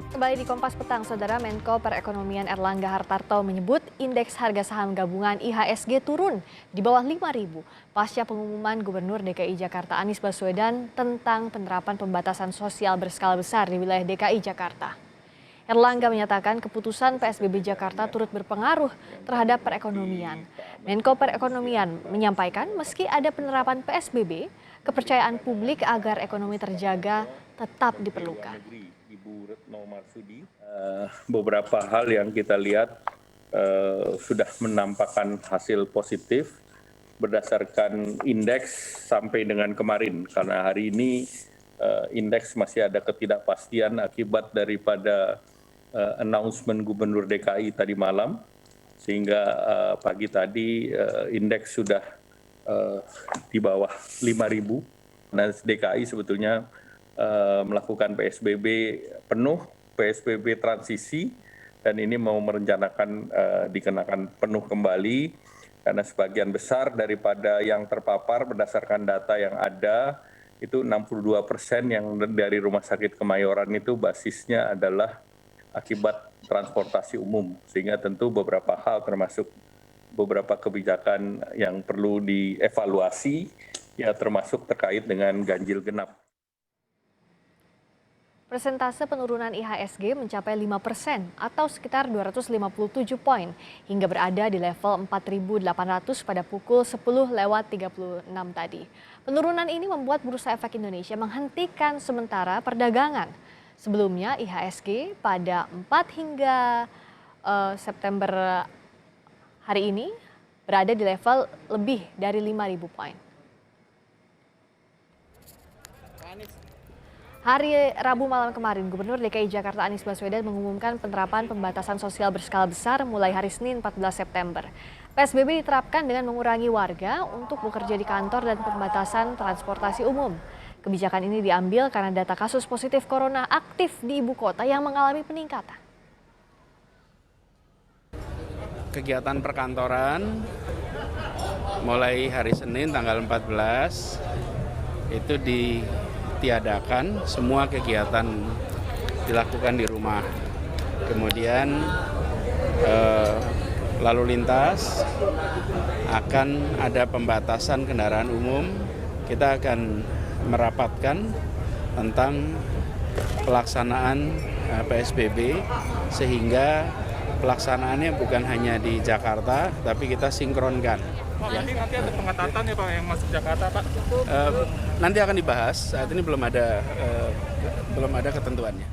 Kembali di Kompas Petang, Saudara. Menko Perekonomian Erlangga Hartarto menyebut indeks harga saham gabungan IHSG turun di bawah 5.000 pasca pengumuman Gubernur DKI Jakarta Anies Baswedan tentang penerapan pembatasan sosial berskala besar di wilayah DKI Jakarta. Erlangga menyatakan keputusan PSBB Jakarta turut berpengaruh terhadap perekonomian. Menko Perekonomian menyampaikan meski ada penerapan PSBB, kepercayaan publik agar ekonomi terjaga tetap diperlukan. Ibu Retno Marsudi, beberapa hal yang kita lihat sudah menampakkan hasil positif berdasarkan indeks sampai dengan kemarin, karena hari ini indeks masih ada ketidakpastian akibat daripada announcement Gubernur DKI tadi malam, sehingga pagi tadi indeks sudah di bawah 5.000. Nah, DKI sebetulnya melakukan PSBB penuh, PSBB transisi, dan ini mau merencanakan dikenakan penuh kembali karena sebagian besar daripada yang terpapar berdasarkan data yang ada itu 62% yang dari Rumah Sakit Kemayoran itu basisnya adalah akibat transportasi umum, sehingga tentu beberapa hal termasuk beberapa kebijakan yang perlu dievaluasi, ya termasuk terkait dengan ganjil genap. Persentase penurunan IHSG mencapai 5% atau sekitar 257 poin hingga berada di level 4.800 pada pukul 10:36 tadi. Penurunan ini membuat Bursa Efek Indonesia menghentikan sementara perdagangan. Sebelumnya IHSG pada 4 hingga September hari ini berada di level lebih dari 5.000 poin. Hari Rabu malam kemarin, Gubernur DKI Jakarta Anies Baswedan mengumumkan penerapan pembatasan sosial berskala besar mulai hari Senin 14 September. PSBB diterapkan dengan mengurangi warga untuk bekerja di kantor dan pembatasan transportasi umum. Kebijakan ini diambil karena data kasus positif corona aktif di ibu kota yang mengalami peningkatan. Kegiatan perkantoran mulai hari Senin tanggal 14 itu ditiadakan, semua kegiatan dilakukan di rumah. Kemudian lalu lintas akan ada pembatasan kendaraan umum. Kita akan merapatkan tentang pelaksanaan PSBB sehingga pelaksanaannya bukan hanya di Jakarta, tapi kita sinkronkan. Pak, nanti ada pengetatan ya Pak yang masuk Jakarta Pak? Nanti akan dibahas, saat ini belum ada ketentuannya.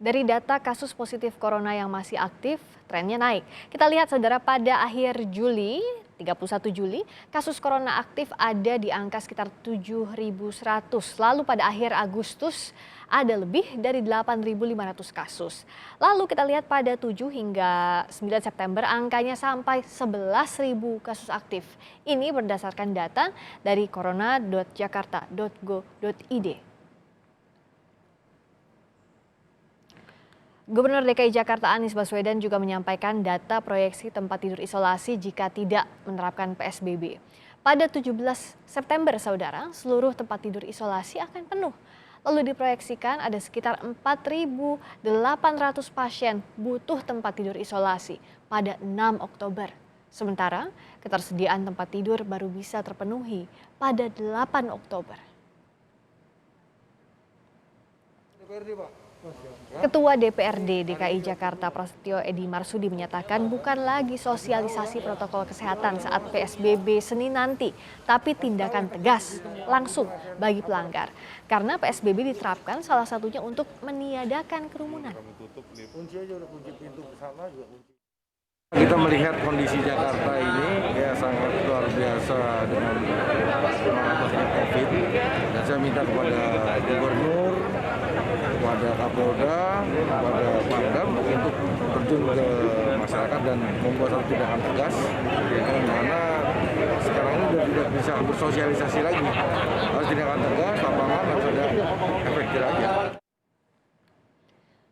Dari data kasus positif corona yang masih aktif, trennya naik. Kita lihat Saudara, pada akhir Juli, 31 Juli, kasus corona aktif ada di angka sekitar 7.100. Lalu pada akhir Agustus ada lebih dari 8.500 kasus. Lalu kita lihat pada 7 hingga 9 September angkanya sampai 11.000 kasus aktif. Ini berdasarkan data dari corona.jakarta.go.id. Gubernur DKI Jakarta Anies Baswedan juga menyampaikan data proyeksi tempat tidur isolasi jika tidak menerapkan PSBB. Pada 17 September, Saudara, seluruh tempat tidur isolasi akan penuh. Lalu diproyeksikan ada sekitar 4.800 pasien butuh tempat tidur isolasi pada 6 Oktober. Sementara ketersediaan tempat tidur baru bisa terpenuhi pada 8 Oktober. Ketua DPRD DKI Jakarta Prasetyo Edy Marsudi menyatakan bukan lagi sosialisasi protokol kesehatan saat PSBB Senin nanti, tapi tindakan tegas langsung bagi pelanggar. Karena PSBB diterapkan salah satunya untuk meniadakan kerumunan. Kita melihat kondisi Jakarta ini ya sangat luar biasa dengan mengatasi COVID. Dan saya minta kepada Gubernur, kepada Kapolda, kepada Pangdam untuk terjun ke masyarakat dan membuat satu tindakan tegas, karena sekarang ini sudah tidak bisa bersosialisasi lagi. Harus tindakan tegas, lapangan harus ada efek jerahnya.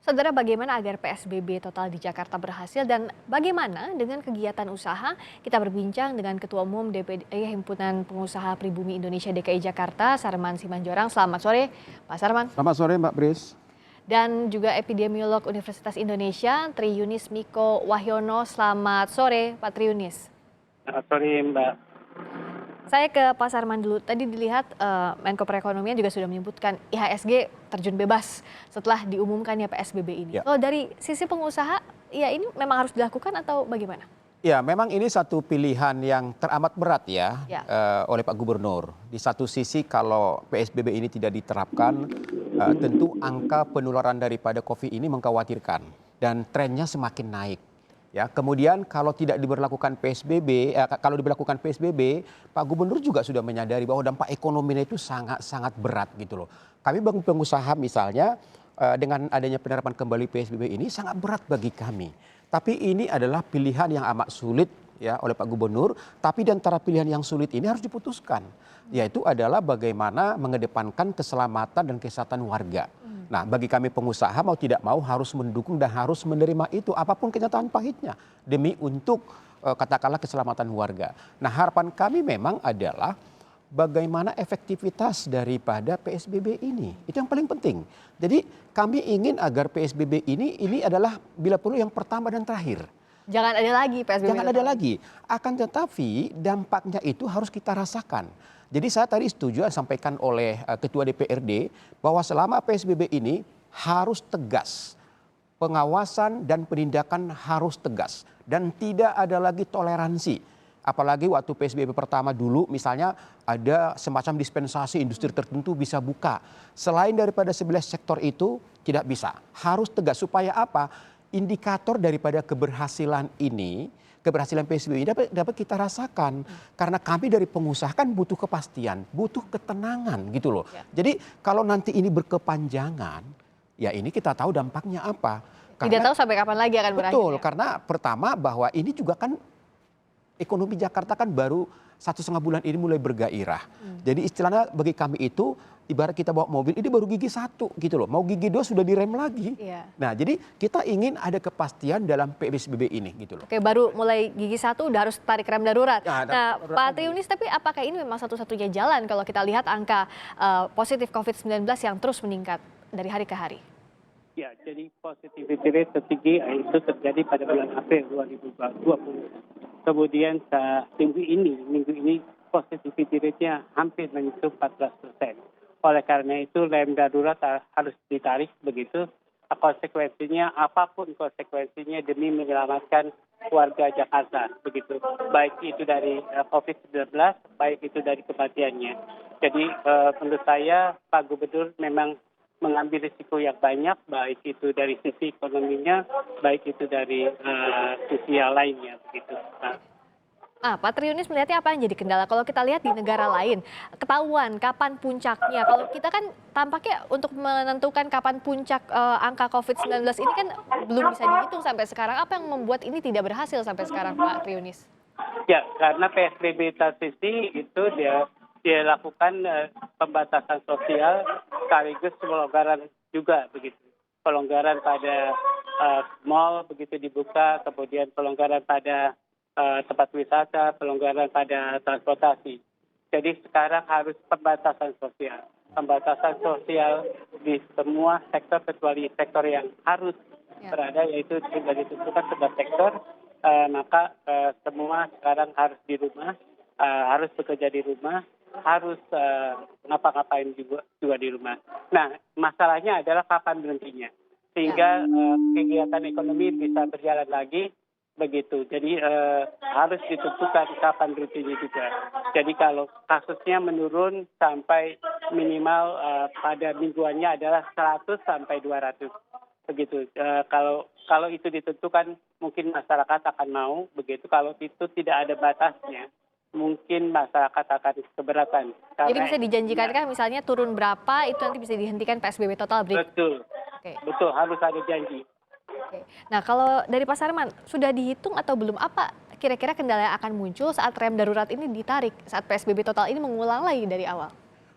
Saudara, bagaimana agar PSBB total di Jakarta berhasil dan bagaimana dengan kegiatan usaha? Kita berbincang dengan Ketua Umum DPD Himpunan Pengusaha Pribumi Indonesia DKI Jakarta, Sarman Simanjorang. Selamat sore, Pak Sarman. Selamat sore, Mbak Bris. Dan juga epidemiolog Universitas Indonesia, Tri Yunis Miko Wahyono. Selamat sore, Pak Tri Yunis. Selamat sore, Mbak. Saya ke Pak Sarman dulu. Tadi dilihat Menko Perekonomian juga sudah menyebutkan IHSG terjun bebas setelah diumumkannya PSBB ini. Ya. Kalau dari sisi pengusaha, ya ini memang harus dilakukan atau bagaimana? Ya, memang ini satu pilihan yang teramat berat ya, Ya. Oleh Pak Gubernur. Di satu sisi kalau PSBB ini tidak diterapkan, tentu angka penularan daripada COVID ini mengkhawatirkan dan trennya semakin naik. Ya, kemudian kalau tidak diberlakukan PSBB, kalau diberlakukan PSBB, Pak Gubernur juga sudah menyadari bahwa dampak ekonominya itu sangat berat gitu loh. Kami bagi pengusaha misalnya dengan adanya penerapan kembali PSBB ini sangat berat bagi kami. Tapi ini adalah pilihan yang amat sulit ya oleh Pak Gubernur. Tapi di antara pilihan yang sulit ini harus diputuskan, yaitu adalah bagaimana mengedepankan keselamatan dan kesehatan warga. Nah, bagi kami pengusaha mau tidak mau harus mendukung dan harus menerima itu apapun kenyataan pahitnya demi untuk katakanlah keselamatan warga. Nah, harapan kami memang adalah bagaimana efektivitas daripada PSBB ini. Itu yang paling penting. Jadi kami ingin agar PSBB ini adalah bila perlu yang pertama dan terakhir. Jangan ada lagi PSBB. Jangan ada lagi. Akan tetapi dampaknya itu harus kita rasakan. Jadi saya tadi setuju disampaikan oleh Ketua DPRD bahwa selama PSBB ini harus tegas. Pengawasan dan penindakan harus tegas. Dan tidak ada lagi toleransi. Apalagi waktu PSBB pertama dulu misalnya ada semacam dispensasi industri tertentu bisa buka. Selain daripada 11 sektor itu tidak bisa. Harus tegas supaya apa? Indikator daripada keberhasilan ini, keberhasilan PSBB ini dapat kita rasakan. Karena kami dari pengusaha kan butuh kepastian, butuh ketenangan gitu loh. Ya. Jadi kalau nanti ini berkepanjangan, ya ini kita tahu dampaknya apa. Tidak tahu sampai kapan lagi akan berakhir. Betul, karena pertama bahwa ini juga kan ekonomi Jakarta kan baru 1,5 bulan ini mulai bergairah. Jadi istilahnya bagi kami itu ibarat kita bawa mobil ini baru gigi 1 gitu loh. Mau gigi 2 sudah direm lagi. Iya. Nah jadi kita ingin ada kepastian dalam PSBB ini gitu loh. Oke, baru mulai gigi 1 udah harus tarik rem darurat. Ya, nah Pak Tri Yunis, tapi apakah ini memang satu-satunya jalan kalau kita lihat angka positif COVID-19 yang terus meningkat dari hari ke hari? Ya, jadi positivity rate tertinggi itu terjadi pada bulan April 2020. Kemudian minggu ini positivity rate-nya hampir menyentuh 14%. Oleh karena itu rem darurat harus ditarik begitu. Konsekuensinya apapun konsekuensinya demi menyelamatkan warga Jakarta begitu. Baik itu dari COVID-19, baik itu dari kematiannya. Jadi menurut saya Pak Gubernur memang mengambil risiko yang banyak, baik itu dari sisi ekonominya, baik itu dari sisi yang lainnya begitu. Pak Tri Yunis melihatnya apa yang jadi kendala? Kalau kita lihat di negara lain, ketahuan kapan puncaknya. Kalau kita kan tampaknya untuk menentukan kapan puncak angka COVID-19 ini kan belum bisa dihitung sampai sekarang. Apa yang membuat ini tidak berhasil sampai sekarang, Pak Tri Yunis? Ya, karena PSBB transisi itu dia lakukan pembatasan sosial sekaligus pelonggaran juga begitu. Pelonggaran pada mal begitu dibuka, kemudian pelonggaran pada tempat wisata, pelonggaran pada transportasi. Jadi sekarang harus pembatasan sosial. Pembatasan sosial di semua sektor kecuali sektor yang harus berada, yaitu sudah ditentukan sebuah sektor, maka semua sekarang harus di rumah, harus bekerja di rumah, harus ngapa-ngapain juga di rumah. Nah, masalahnya adalah kapan berhentinya, sehingga kegiatan ekonomi bisa berjalan lagi begitu. Jadi harus ditentukan kapan berhentinya juga. Jadi kalau kasusnya menurun sampai minimal pada mingguannya adalah 100 sampai 200 begitu. Kalau itu ditentukan mungkin masyarakat akan mau begitu. Kalau itu tidak ada batasnya, mungkin masyarakat akan keberatan. Jadi bisa dijanjikan kan misalnya turun berapa itu nanti bisa dihentikan PSBB total? Betul. Okay. Betul, harus ada janji. Oke. Nah kalau dari Pak Sarman, sudah dihitung atau belum apa kira-kira kendala yang akan muncul saat rem darurat ini ditarik, saat PSBB total ini mengulang lagi dari awal?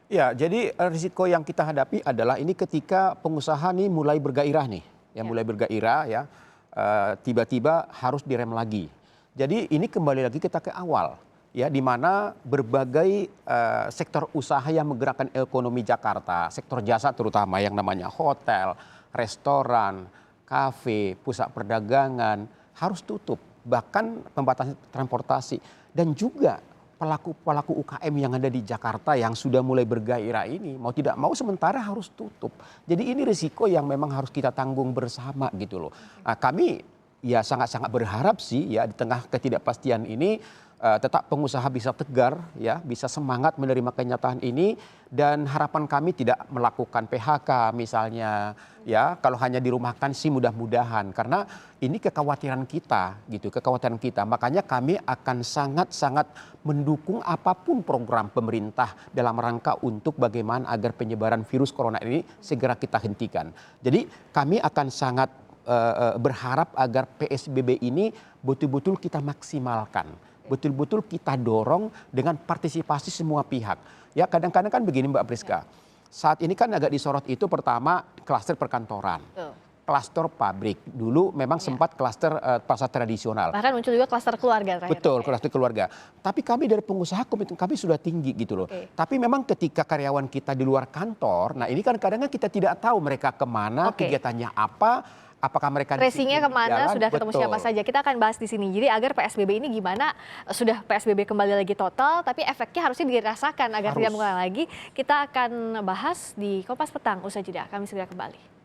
Ya, jadi risiko yang kita hadapi adalah ini ketika pengusaha nih mulai bergairah nih. yang mulai bergairah ya, tiba-tiba harus direm lagi. Jadi ini kembali lagi kita ke awal ya, di mana berbagai sektor usaha yang menggerakkan ekonomi Jakarta, sektor jasa terutama yang namanya hotel, restoran, kafe, pusat perdagangan harus tutup, bahkan pembatasan transportasi, dan juga pelaku-pelaku UKM yang ada di Jakarta yang sudah mulai bergairah ini mau tidak mau sementara harus tutup. Jadi ini risiko yang memang harus kita tanggung bersama gitu loh. Nah, kami ya sangat-sangat berharap sih ya di tengah ketidakpastian ini tetap pengusaha bisa tegar ya, bisa semangat menerima kenyataan ini, dan harapan kami tidak melakukan PHK misalnya ya, kalau hanya dirumahkan sih mudah-mudahan, karena ini kekhawatiran kita gitu, kekhawatiran kita. Makanya kami akan sangat-sangat mendukung apapun program pemerintah dalam rangka untuk bagaimana agar penyebaran virus corona ini segera kita hentikan. Jadi kami akan sangat berharap agar PSBB ini betul-betul kita maksimalkan. Betul-betul kita dorong dengan partisipasi semua pihak. Ya kadang-kadang kan begini Mbak Priska, saat ini kan agak disorot itu pertama klaster perkantoran, klaster pabrik. Dulu memang sempat klaster pasar tradisional. Bahkan muncul juga klaster keluarga terakhir. Betul, klaster keluarga. Tapi kami dari pengusaha komitmen kami sudah tinggi gitu loh. Tapi memang ketika karyawan kita di luar kantor, nah ini kan kadang-kadang kita tidak tahu mereka kemana, kegiatannya apa. Apakah mereka tracingnya kemana, sudah ketemu siapa saja. Kita akan bahas di sini. Jadi agar PSBB ini gimana, sudah PSBB kembali lagi total, tapi efeknya harusnya dirasakan agar tidak mengulang lagi. Kita akan bahas di Kompas Petang. Usai jeda, kami segera kembali.